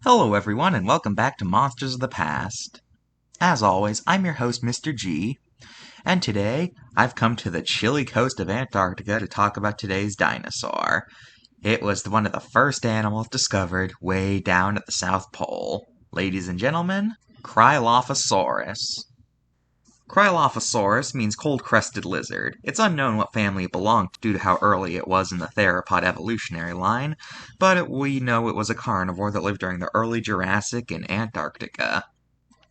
Hello everyone and welcome back to Monsters of the Past. As always, I'm your host Mr.G, and today I've come to the chilly coast of Antarctica to talk about today's dinosaur. It was one of the first animals discovered way down at the South Pole. Ladies and gentlemen, Cryolophosaurus. Cryolophosaurus means cold-crested lizard. It's unknown what family it belonged to due to how early it was in the theropod evolutionary line, but we know it was a carnivore that lived during the early Jurassic in Antarctica.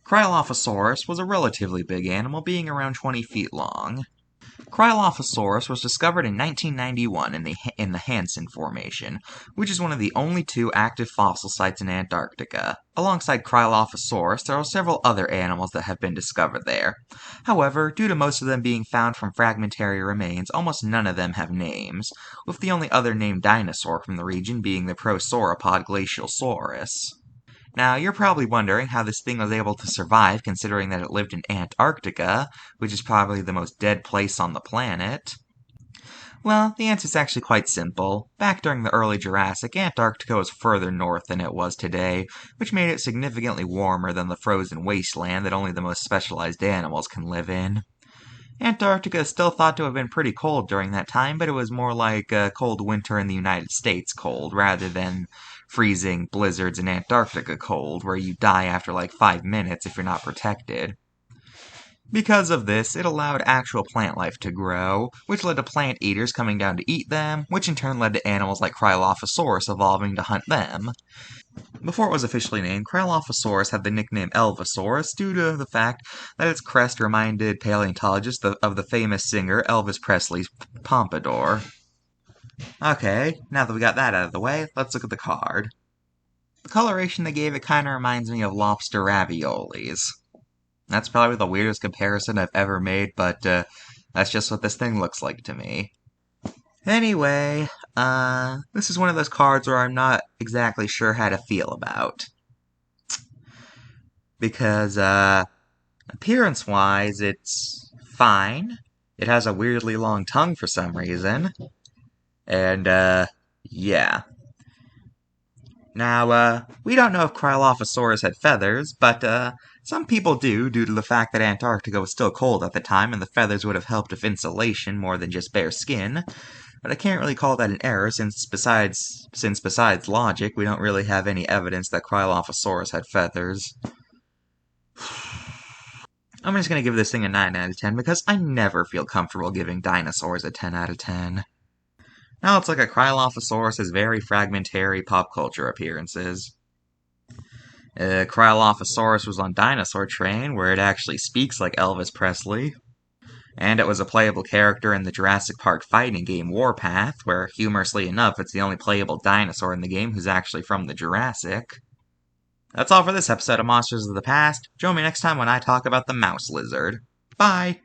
Cryolophosaurus was a relatively big animal, being around 20 feet long. Cryolophosaurus was discovered in 1991 in the Hansen Formation, which is one of the only two active fossil sites in Antarctica. Alongside Cryolophosaurus, there are several other animals that have been discovered there. However, due to most of them being found from fragmentary remains, almost none of them have names, with the only other named dinosaur from the region being the prosauropod Glacialsaurus. Now, you're probably wondering how this thing was able to survive considering that it lived in Antarctica, which is probably the most dead place on the planet. Well, the answer's actually quite simple. Back during the early Jurassic, Antarctica was further north than it was today, which made it significantly warmer than the frozen wasteland that only the most specialized animals can live in. Antarctica is still thought to have been pretty cold during that time, but it was more like a cold winter in the United States cold, rather than freezing blizzards in Antarctica cold, where you die after like 5 minutes if you're not protected. Because of this, it allowed actual plant life to grow, which led to plant eaters coming down to eat them, which in turn led to animals like Cryolophosaurus evolving to hunt them. Before it was officially named, Cryolophosaurus had the nickname Elvosaurus due to the fact that its crest reminded paleontologists of the famous singer Elvis Presley's pompadour. Okay, now that we got that out of the way, let's look at the card. The coloration they gave it kind of reminds me of lobster raviolis. That's probably the weirdest comparison I've ever made, but that's just what this thing looks like to me. Anyway, this is one of those cards where I'm not exactly sure how to feel about. Because, appearance-wise, it's fine. It has a weirdly long tongue for some reason. And, yeah. Now, we don't know if Cryolophosaurus had feathers, but, some people do, due to the fact that Antarctica was still cold at the time, and the feathers would have helped with insulation more than just bare skin. But I can't really call that an error, since besides logic, we don't really have any evidence that Cryolophosaurus had feathers. I'm just gonna give this thing a 9 out of 10, because I never feel comfortable giving dinosaurs a 10 out of 10. Now let's look at Cryolophosaurus' very fragmentary pop culture appearances. Cryolophosaurus was on Dinosaur Train, where it actually speaks like Elvis Presley. And it was a playable character in the Jurassic Park fighting game Warpath, where, humorously enough, it's the only playable dinosaur in the game who's actually from the Jurassic. That's all for this episode of Monsters of the Past. Join me next time when I talk about the mouse lizard. Bye!